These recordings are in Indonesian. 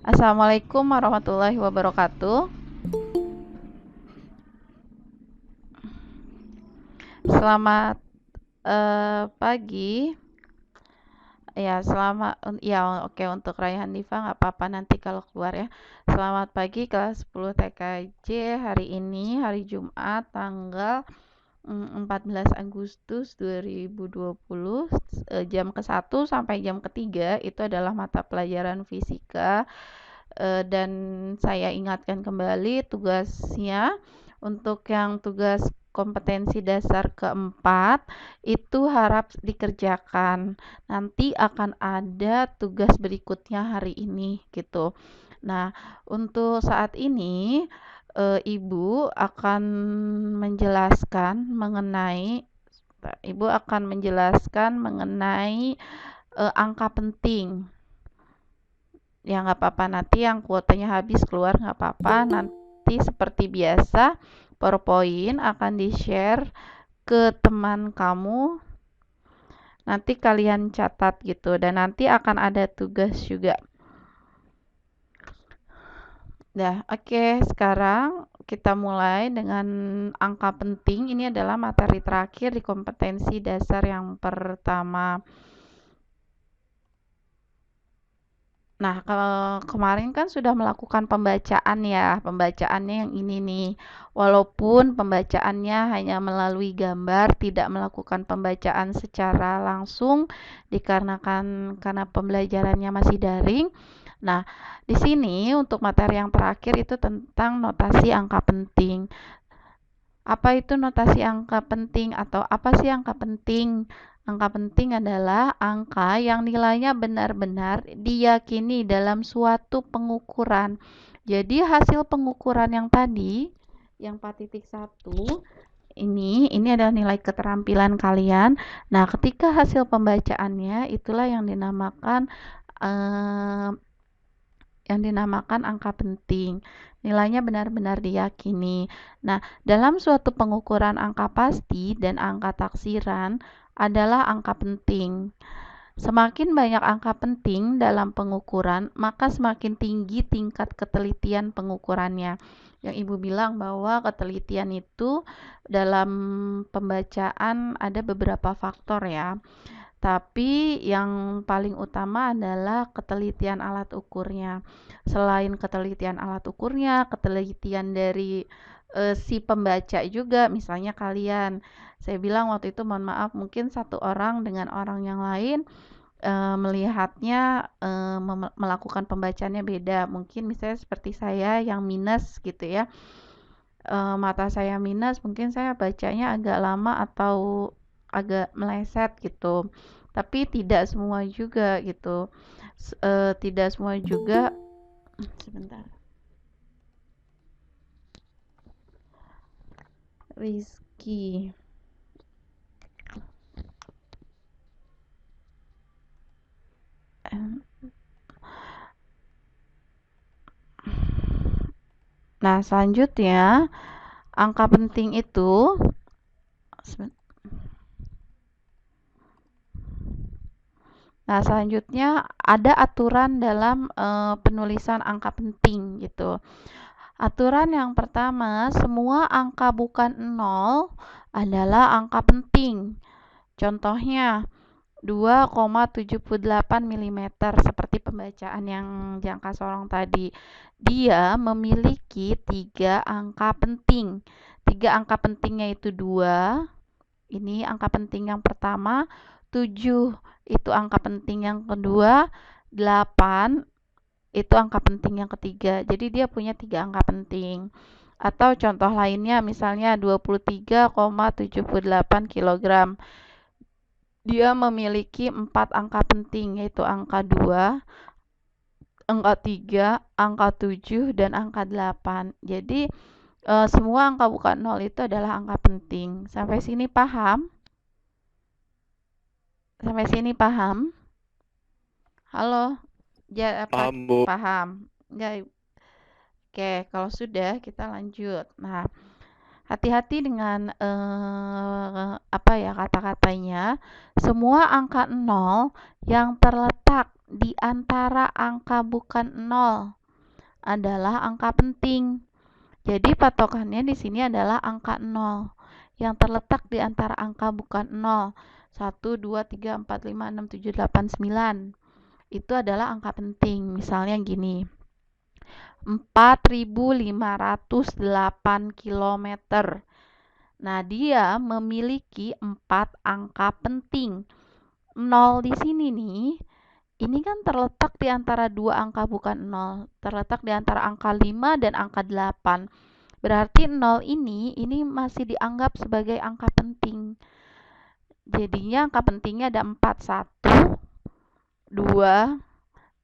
Assalamualaikum warahmatullahi wabarakatuh. Selamat pagi. Ya, oke, untuk Raihan Diva nggak apa-apa nanti kalau keluar ya. Selamat pagi kelas 10 TKJ. Hari ini hari Jumat tanggal 14 Agustus 2020, jam ke-1 sampai jam ke-3 itu adalah mata pelajaran fisika. Dan saya ingatkan kembali tugasnya untuk yang tugas kompetensi dasar keempat itu harap dikerjakan. Nanti akan ada tugas berikutnya hari ini gitu. Nah, untuk saat ini Ibu akan menjelaskan mengenai angka penting. Ya nggak apa-apa, nanti yang kuotanya habis keluar nggak apa-apa. Nanti seperti biasa PowerPoint akan di-share ke teman kamu. Nanti kalian catat gitu dan nanti akan ada tugas juga. Dah, oke, sekarang kita mulai dengan angka penting. Ini adalah materi terakhir di kompetensi dasar yang pertama. Nah, kalau kemarin kan sudah melakukan pembacaan ya, pembacaannya yang ini nih. Walaupun pembacaannya hanya melalui gambar, tidak melakukan pembacaan secara langsung dikarenakan karena pembelajarannya masih daring. Nah, di sini untuk materi yang terakhir itu tentang notasi angka penting. Apa itu notasi angka penting atau apa sih angka penting? Angka penting adalah angka yang nilainya benar-benar diyakini dalam suatu pengukuran. Jadi hasil pengukuran yang tadi, yang 4.1, ini adalah nilai keterampilan kalian. Nah, ketika hasil pembacaannya itulah eh, yang dinamakan angka penting. Nilainya benar-benar diyakini. Nah, dalam suatu pengukuran angka pasti dan angka taksiran adalah angka penting. Semakin banyak angka penting dalam pengukuran, maka semakin tinggi tingkat ketelitian pengukurannya. Yang Ibu bilang bahwa ketelitian itu dalam pembacaan ada beberapa faktor ya. Tapi yang paling utama adalah ketelitian alat ukurnya. Selain ketelitian alat ukurnya, ketelitian dari si pembaca juga. Misalnya kalian, saya bilang waktu itu mohon maaf, mungkin satu orang dengan orang yang lain melihatnya melakukan pembacaannya beda. Mungkin misalnya seperti saya yang minus gitu ya. Mata saya minus, mungkin saya bacanya agak lama atau agak meleset gitu. Tapi tidak semua juga gitu. Tidak semua juga. Sebentar. Rizky. Nah, selanjutnya angka penting itu Nah, selanjutnya ada aturan dalam penulisan angka penting gitu. Aturan yang pertama, semua angka bukan 0 adalah angka penting. Contohnya 2,78 mm seperti pembacaan yang jangka sorong tadi. Dia memiliki 3 angka penting. 3 angka pentingnya itu 2. Ini angka penting yang pertama, 7 itu angka penting yang kedua, 8 itu angka penting yang ketiga. Jadi dia punya 3 angka penting. Atau contoh lainnya misalnya 23,78 kg. Dia memiliki 4 angka penting yaitu angka 2, angka 3, angka 7 dan angka 8. Jadi semua angka bukan 0 itu adalah angka penting. Sampai sini paham? Sampai sini paham? Halo? Ya, apa Paham, Bu. paham? Enggak. Oke, kalau sudah kita lanjut. Nah, hati-hati dengan apa ya kata-katanya. Semua angka 0 yang terletak di antara angka bukan 0 adalah angka penting. Jadi patokannya di sini adalah angka 0 yang terletak di antara angka bukan 0. 1, 2, 3, 4, 5, 6, 7, 8, 9. Itu adalah angka penting. Misalnya gini. 4.508 km. Nah, dia memiliki 4 angka penting. 0 di sini nih, ini kan terletak di antara dua angka bukan 0. Terletak di antara angka 5 dan angka 8. Berarti 0 ini masih dianggap sebagai angka penting. Jadinya angka pentingnya ada 4. 1, 2,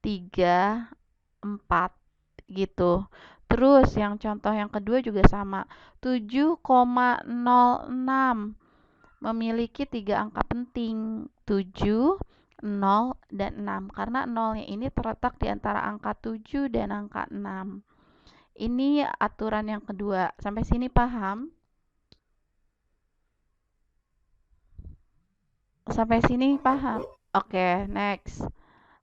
3, 4 gitu. Terus yang contoh yang kedua juga sama. 7,06 memiliki 3 angka penting. 7, 0, dan 6. Karena 0-nya ini terletak di antara angka 7 dan angka 6. Ini aturan yang kedua. Sampai sini paham? Sampai sini paham? Oke, next.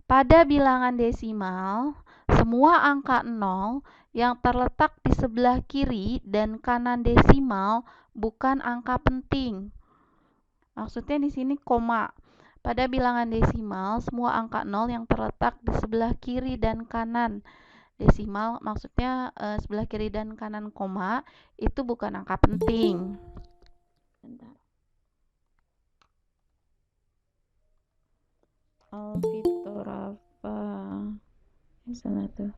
Pada bilangan desimal, semua angka 0 yang terletak di sebelah kiri dan kanan desimal bukan angka penting. Maksudnya di sini koma. Pada bilangan desimal, semua angka 0 yang terletak di sebelah kiri dan kanan desimal, maksudnya sebelah kiri dan kanan koma, itu bukan angka penting. Bentar. Alfitorafa. Salah tuh.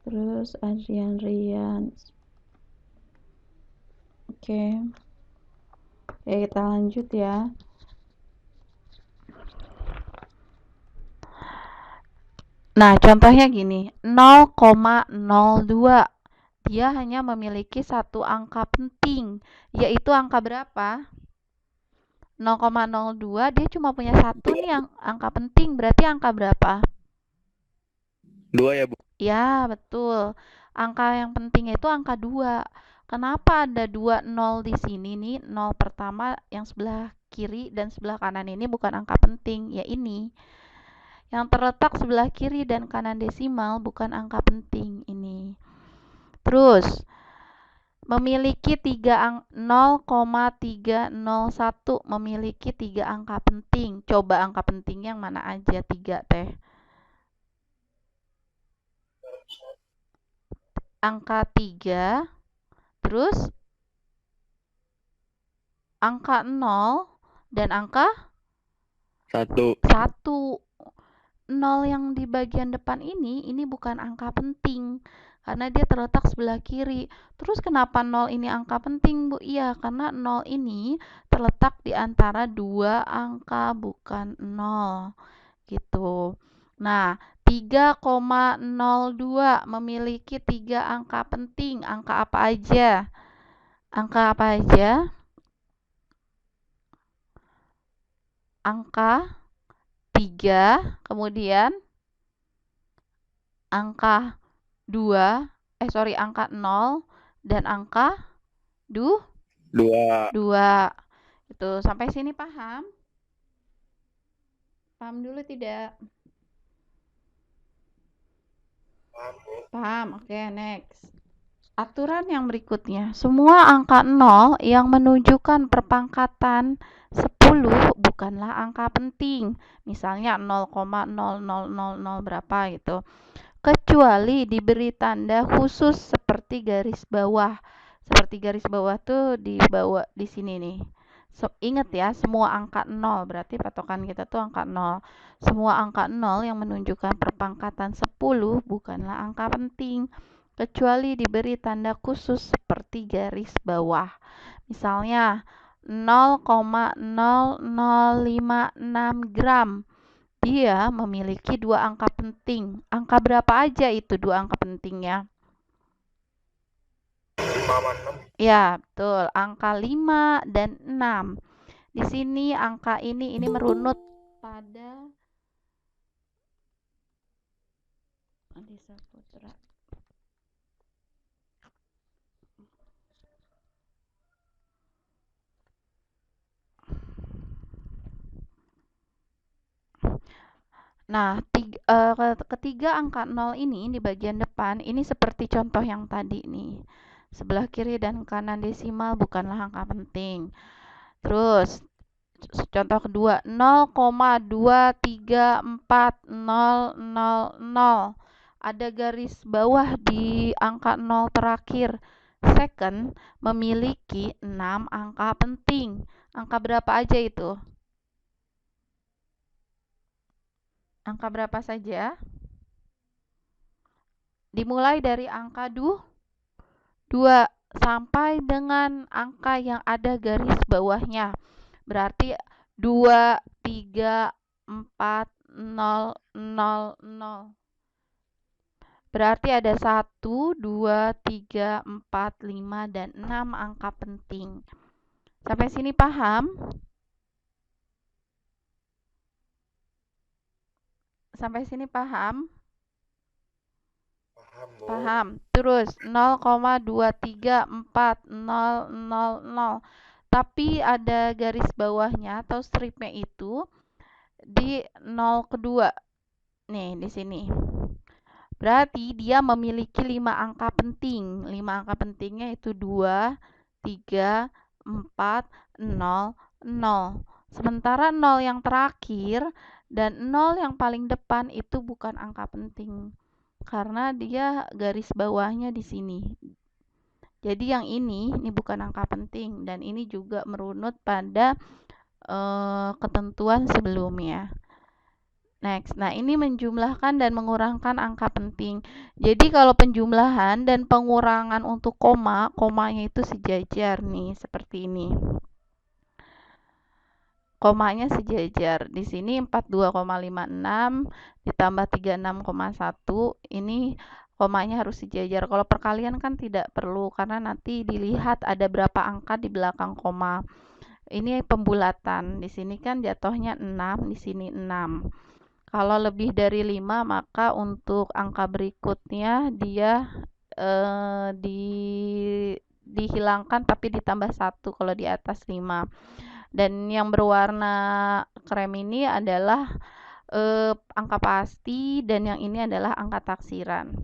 Terus Adrian Rian. Oke. Ya, kita lanjut ya. Nah, contohnya gini, 0,02. Dia hanya memiliki satu angka penting, yaitu angka berapa? 0,02, dia cuma punya satu nih yang angka penting, berarti angka berapa? 2 ya, Bu? Ya, betul. Angka yang penting itu angka 2. Kenapa ada 2 0 di sini nih? 0 pertama yang sebelah kiri dan sebelah kanan ini bukan angka penting, ya ini. Yang terletak sebelah kiri dan kanan desimal bukan angka penting ini. Terus, memiliki 0,301 memiliki 3 angka penting. Coba angka penting yang mana aja 3 teh? Angka 3, terus angka 0 dan angka 1. 1. 0 yang di bagian depan ini bukan angka penting karena dia terletak sebelah kiri. Terus kenapa 0 ini angka penting, Bu? Iya, karena 0 ini terletak di antara dua angka bukan 0 gitu. Nah, 3,02 memiliki 3 angka penting. Angka apa aja? Angka apa aja? Angka 3, kemudian angka 2, angka 0, dan angka 2. 2. Itu sampai sini paham? Paham dulu tidak? Paham, oke, next. Aturan yang berikutnya, semua angka 0 yang menunjukkan perpangkatan 10 bukanlah angka penting. Misalnya 0,0000 berapa gitu. Kecuali diberi tanda khusus seperti garis bawah. Seperti garis bawah tuh di bawah di sini nih. Ingat ya, semua angka 0, berarti patokan kita tuh angka 0. Semua angka 0 yang menunjukkan perpangkatan 10 bukanlah angka penting, kecuali diberi tanda khusus seperti garis bawah. Misalnya 0,0056 gram. Dia memiliki dua angka penting. Angka berapa aja itu dua angka pentingnya? 5,6. Ya, betul. Angka 5 dan 6. Di sini angka ini merunut pada Adisa Putra. Nah, ketiga angka 0 ini di bagian depan, ini seperti contoh yang tadi nih. Sebelah kiri dan kanan desimal bukanlah angka penting. Terus, contoh kedua, 0,2340000. Ada garis bawah di angka 0 terakhir. Second memiliki 6 angka penting. Angka berapa aja itu? Angka berapa saja? Dimulai dari angka 2 sampai dengan angka yang ada garis bawahnya. Berarti 2, 3, 4, 0, 0, 0. Berarti ada 1, 2, 3, 4, 5, dan 6 angka penting. Sampai sini paham? Sampai sini paham? Paham, Bu. Paham. Terus 0,2340000. Tapi ada garis bawahnya atau stripnya itu di 0 kedua. Nih, di sini. Berarti dia memiliki 5 angka penting. 5 angka pentingnya itu 2, 3, 4, 0, 0. Sementara 0 yang terakhir dan 0 yang paling depan itu bukan angka penting. Karena dia garis bawahnya di sini. Jadi yang ini bukan angka penting dan ini juga merunut pada ketentuan sebelumnya. Next, nah ini menjumlahkan dan mengurangkan angka penting. Jadi kalau penjumlahan dan pengurangan untuk komanya itu sejajar nih, seperti ini. Komanya sejajar. Di sini 42,56 ditambah 36,1. Ini komanya harus sejajar. Kalau perkalian kan tidak perlu karena nanti dilihat ada berapa angka di belakang koma. Ini pembulatan. Di sini kan jatuhnya 6, di sini 6. Kalau lebih dari 5 maka untuk angka berikutnya dia dihilangkan tapi ditambah 1 kalau di atas 5. Dan yang berwarna krem ini adalah angka pasti dan yang ini adalah angka taksiran.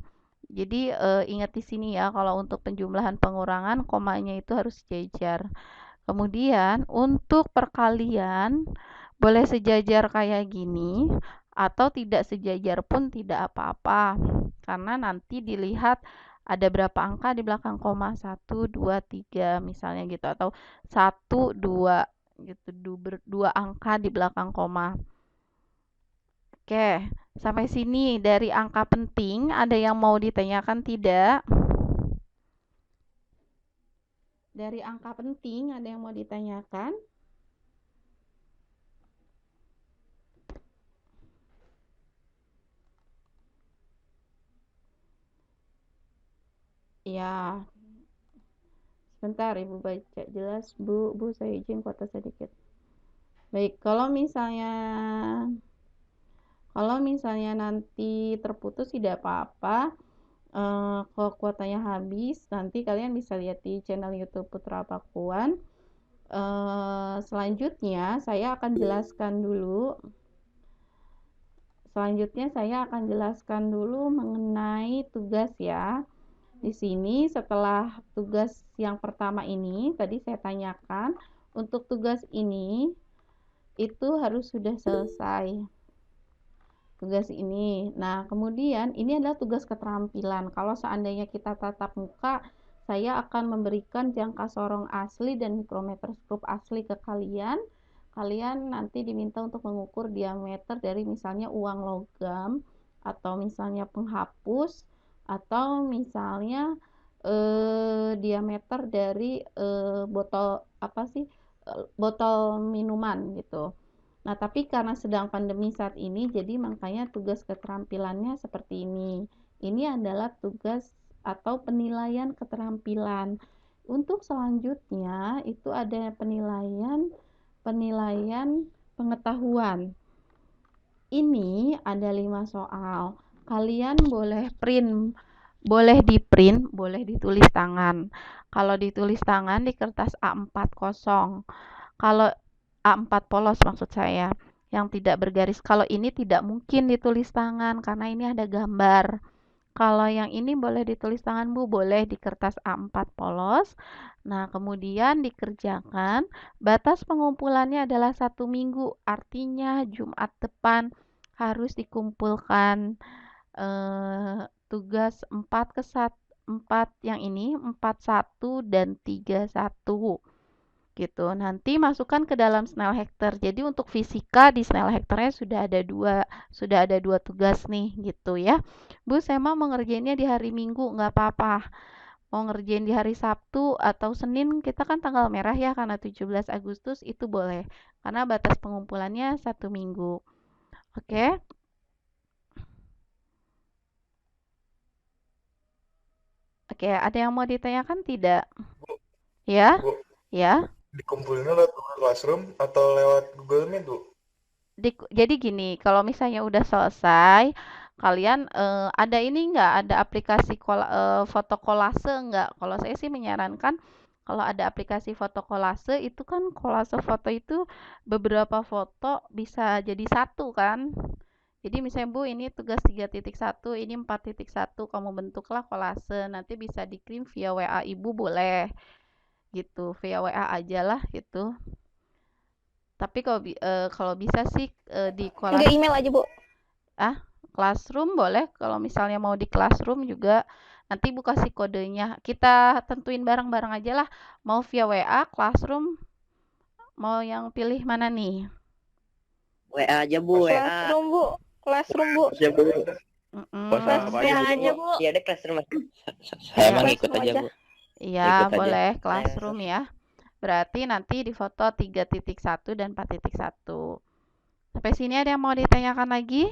Jadi ingat di sini ya, kalau untuk penjumlahan pengurangan komanya itu harus sejajar. Kemudian untuk perkalian boleh sejajar kayak gini atau tidak sejajar pun tidak apa-apa. Karena nanti dilihat ada berapa angka di belakang koma, 1, 2, 3 misalnya gitu, atau 1, 2 gitu, 2 angka di belakang koma. Oke, sampai sini dari angka penting ada yang mau ditanyakan tidak? Dari angka penting ada yang mau ditanyakan? Ya, sebentar Ibu baca jelas. Bu, saya izin foto sedikit. Baik, kalau misalnya nanti terputus tidak apa-apa. Kalau kuotanya habis, nanti kalian bisa lihat di channel YouTube Putra Pakuan. Selanjutnya saya akan jelaskan dulu mengenai tugas ya. Di sini setelah tugas yang pertama ini tadi saya tanyakan, untuk tugas ini itu harus sudah selesai. Tugas ini. Nah, kemudian ini adalah tugas keterampilan. Kalau seandainya kita tatap muka, saya akan memberikan jangka sorong asli dan mikrometer skrup asli ke kalian. Kalian nanti diminta untuk mengukur diameter dari misalnya uang logam atau misalnya penghapus atau misalnya diameter dari botol minuman gitu. Nah, tapi karena sedang pandemi saat ini, jadi makanya tugas keterampilannya seperti ini. Ini adalah tugas atau penilaian keterampilan. Untuk selanjutnya itu ada penilaian pengetahuan. Ini ada 5 soal. Kalian boleh di-print, boleh ditulis tangan. Kalau ditulis tangan di kertas A4 kosong. Kalau A4 polos maksud saya. yang tidak bergaris. Kalau ini tidak mungkin ditulis tangan karena ini ada gambar. Kalau yang ini boleh ditulis tangan Bu, boleh di kertas A4 polos. Nah, kemudian dikerjakan. Batas pengumpulannya adalah 1 minggu, artinya Jumat depan harus dikumpulkan tugas 4 ke 1, 4 yang ini, 41 dan 31 gitu. Nanti masukkan ke dalam Snail Hector. Jadi untuk fisika di Snail Hectornya sudah ada dua tugas nih gitu ya. Bu, saya mau ngerjainnya di hari Minggu, nggak apa-apa. Mau ngerjain di hari Sabtu atau Senin, kita kan tanggal merah ya karena 17 Agustus itu boleh. Karena batas pengumpulannya 1 minggu. Oke? Oke, ada yang mau ditanyakan tidak? Bu, Ya? Bu, Ya? dikumpulinnya lewat Google Classroom atau lewat Google Meet, Bu? Jadi gini, kalau misalnya udah selesai, kalian ada ini nggak, ada aplikasi foto kolase nggak? Kalau saya sih menyarankan kalau ada aplikasi foto kolase itu kan kolase foto itu beberapa foto bisa jadi satu kan. Jadi misalnya Bu ini tugas 3.1, ini 4.1, kamu bentuklah kolase, nanti bisa dikirim via WA Ibu boleh gitu, via WA aja lah gitu. Tapi kalau bisa sih di Enggak, email aja, Bu. Classroom boleh, kalau misalnya mau di Classroom juga nanti Bu kasih kodenya. Kita tentuin bareng-bareng aja lah, mau via WA, Classroom, mau yang pilih mana nih? WA aja Bu, WA. Classroom, Bu. Classroom, Bu. Ya, Bu. WA aja Bu. Iya deh Classroom. Saya mah ngikut aja Bu. Iya, Ikut aja. boleh Classroom ya. Berarti nanti di foto 3.1 dan 4.1. Sampai sini ada yang mau ditanyakan lagi?